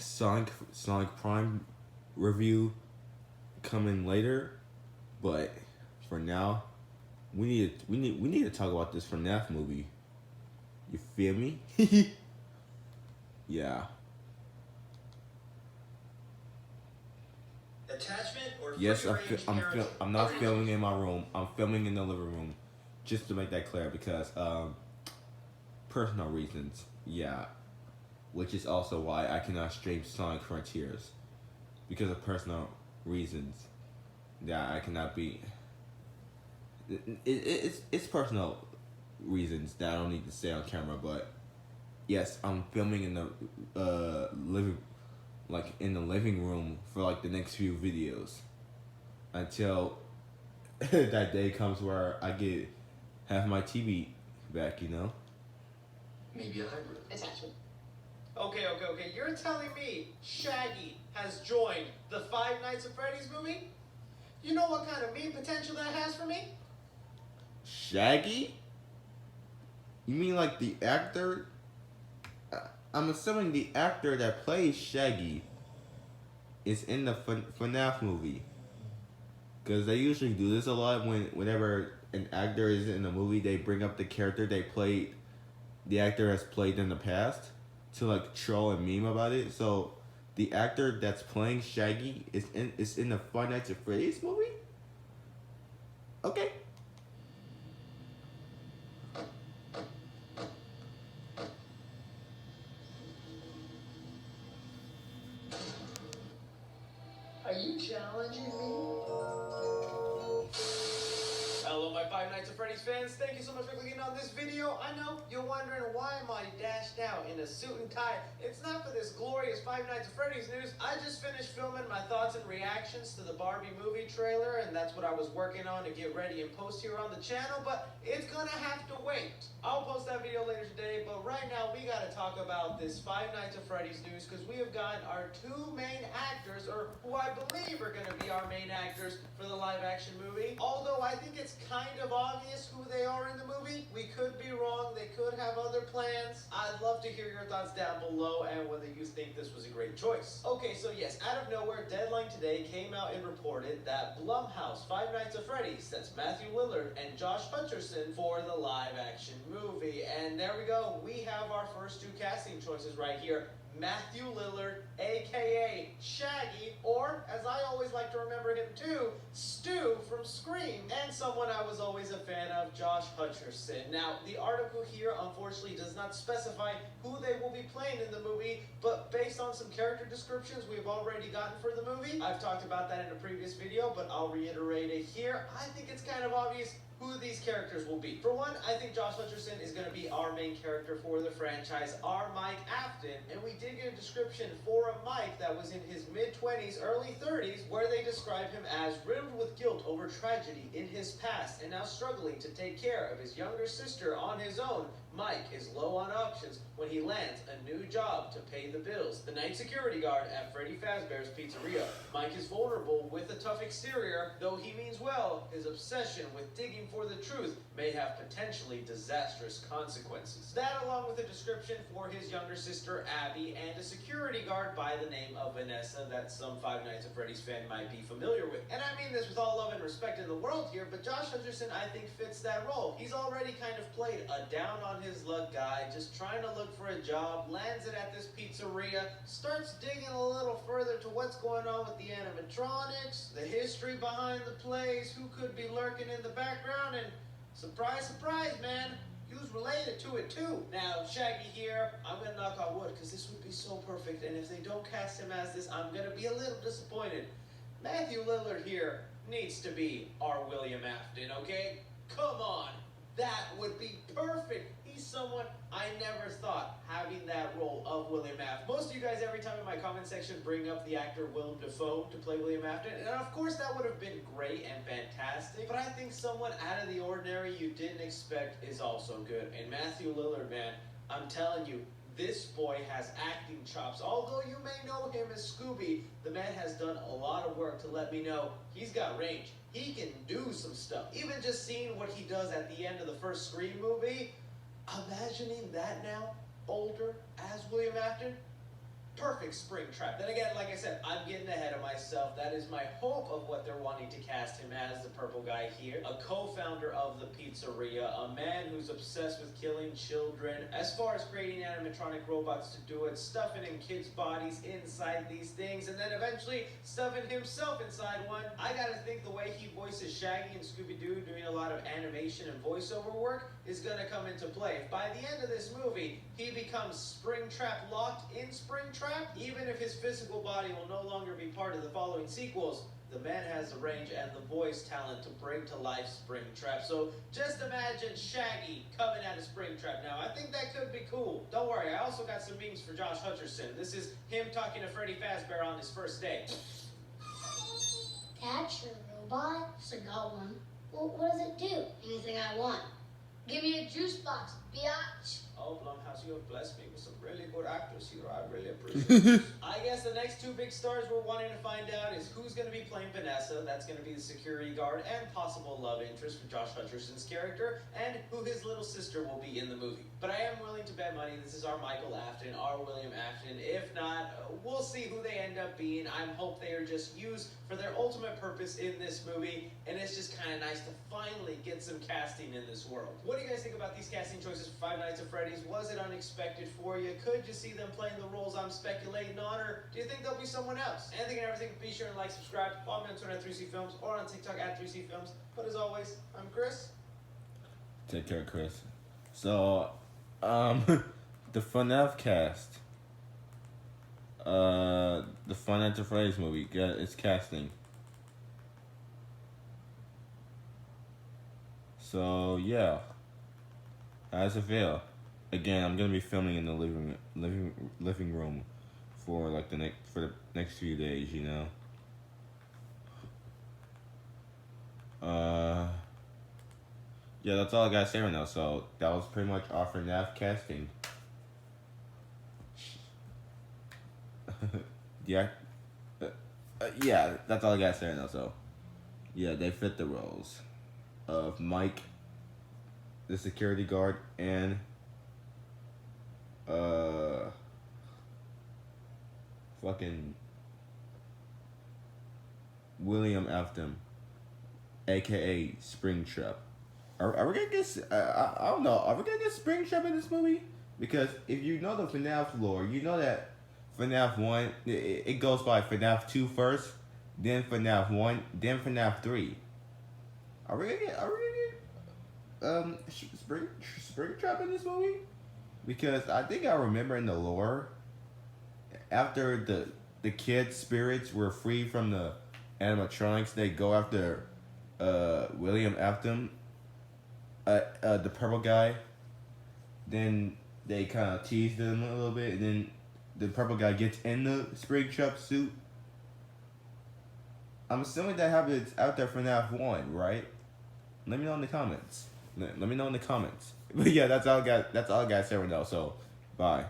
Sonic Prime review coming later, but for now, we need to talk about this FNAF movie. You feel me? Yeah. Attachment or Yes, parenting? I'm not filming in my room. I'm filming in the living room, just to make that clear because personal reasons. Yeah, which is also why I cannot stream Sonic Frontiers because of personal reasons. Yeah, I cannot be. It's personal reasons that I don't need to say on camera, but yes, I'm filming in the in the living room for like the next few videos until that day comes where I get have my TV back. Maybe a hybrid. Attachment. Okay. You're telling me Shaggy has joined the Five Nights at Freddy's movie? You know what kind of mean potential that has for me? Shaggy? You mean like the actor? I'm assuming the actor that plays Shaggy is in the FNAF movie. Because they usually do this a lot whenever an actor is in a movie, they bring up the character the actor has played in the past to like troll and meme about it. So the actor that's playing Shaggy is in the Five Nights at Freddy's movie? Okay. Are you challenging me? Hello, my Five Nights at Freddy's fans. Thank you so much for clicking on this video. I know you're wondering why am I dashed out in a suit and tie. It's not for this glorious Five Nights at Freddy's news. I just finished filming my thoughts and reactions to the Barbie movie trailer, and that's what I was working on to get ready and post here on the channel, but it's gonna have to wait. I'll post that video later today, but right now we gotta talk about this Five Nights at Freddy's news because we have got our two main actors, or who I believe are gonna be our main actors for the live action movie. Although I think it's kind of obvious who they are in the movie. We could be wrong. They could have other plans. I'd love to hear your thoughts down below and whether you think this was a great choice. Okay, so yes, out of nowhere, Deadline today came out and reported that Blumhouse Five Nights at Freddy's sets Matthew Lillard and Josh Hutcherson for the live action movie. And there we go. We have our first two casting choices right here. Matthew Lillard, aka Shaggy, or as I always like to remember him too, Stu from Scream, and someone I was always a fan of, Josh Hutcherson. Now, the article here unfortunately does not specify who they will be playing in the movie, but based on some character descriptions we've already gotten for the movie, I've talked about that in a previous video, but I'll reiterate it here. I think it's kind of obvious who these characters will be. For one, I think Josh Hutcherson is going to be our main character for the franchise, our Mike Afton, and we did get a description for a Mike that was in his mid-20s, early 30s, where they describe him as riddled with guilt over tragedy in his past and now struggling to take care of his younger sister on his own. Mike is low on options when he lands a new job to pay the bills. The night security guard at Freddy Fazbear's Pizzeria. Mike is vulnerable with a tough exterior. Though he means well, his obsession with digging for the truth may have potentially disastrous consequences. That, along with a description for his younger sister Abby and a security guard by the name of Vanessa that some Five Nights at Freddy's fan might be familiar with. And I mean this with all love and respect in the world here, but Josh Hutcherson I think fits that role. He's already kind of played a down on his luck guy, just trying to look for a job, lands it at this pizzeria, starts digging a little further to what's going on with the animatronics, the history behind the place, who could be lurking in the background, and surprise, surprise, man, he was related to it too. Now, Shaggy here, I'm gonna knock on wood because this would be so perfect, and if they don't cast him as this, I'm gonna be a little disappointed. Matthew Lillard here needs to be our William Afton, okay? Come on, that would be perfect. He's someone I never thought having that role of William Afton. Most of you guys every time in my comment section bring up the actor Willem Dafoe to play William Afton, and of course that would have been great and fantastic, but I think someone out of the ordinary you didn't expect is also good. And Matthew Lillard, man, I'm telling you, this boy has acting chops. Although you may know him as Scooby, the man has done a lot of work to let me know he's got range. He can do some stuff. Even just seeing what he does at the end of the first Scream movie, imagining that now, older, as William Afton, perfect Springtrap. Then again, like I said, I'm getting ahead of myself. That is my hope of what they're wanting to cast him as, the purple guy here. A co-founder of the pizzeria, a man who's obsessed with killing children. As far as creating animatronic robots to do it, stuffing in kids' bodies inside these things, and then eventually stuffing himself inside one. I gotta think the way he voices Shaggy and Scooby-Doo, doing a lot of animation and voiceover work, is gonna come into play. If by the end of this movie, he becomes Springtrap locked in Springtrap, even if his physical body will no longer be part of the following sequels, the man has the range and the voice talent to bring to life Springtrap. So just imagine Shaggy coming out of Springtrap now. I think that could be cool. Don't worry, I also got some memes for Josh Hutcherson. This is him talking to Freddy Fazbear on his first day. That's your robot? Yes, I got one. Well, what does it do? Anything I want. Give me a juice box, biatch. Oh, Blumhouse, you have blessed me with some really good actors here. I really appreciate it. I guess the next two big stars we're wanting to find out is who's going to be playing Vanessa. That's going to be the security guard and possible love interest for Josh Hutcherson's character, and who his little sister will be in the movie. But I am willing to bet money this is our Michael Afton, our William Afton. If not, we'll see who they end up being. I hope they are just used for their ultimate purpose in this movie, and it's just kind of nice to finally get some casting in this world. What do you guys think about these casting choices for Five Nights at Freddy's? Was it unexpected for you? Could you see them playing the roles I'm speculating on, or do you think there'll be someone else? Anything and everything, be sure and like, subscribe, follow me on Twitter at 3C Films, or on TikTok at 3C Films. But as always, I'm Chris. Take care, Chris. So, the FNAF cast. The Five Nights at Freddy's movie. It's casting. So, yeah. How does it feel? Again, I'm gonna be filming in the living room for like the next few days, you know. Yeah, that's all I gotta say right now. So that was pretty much our FNAF casting. Yeah, yeah, that's all I gotta say right now. So yeah, they fit the roles of Mike, the security guard, and fucking William Afton, aka Springtrap. Are we gonna get? I don't know. Are we gonna get Springtrap in this movie? Because if you know the FNAF lore, you know that FNAF 1 it goes by FNAF 2 first, then FNAF 1, then FNAF 3. Are we gonna get Springtrap in this movie? Because I think I remember in the lore, after the kid spirits were free from the animatronics, they go after William Afton, the purple guy. Then they kind of tease them a little bit, and then the purple guy gets in the Springtrap suit. I'm assuming that happens out there for FNAF 1, right? Let me know in the comments. Let me know in the comments. But yeah, that's all I got to say right now. So, bye.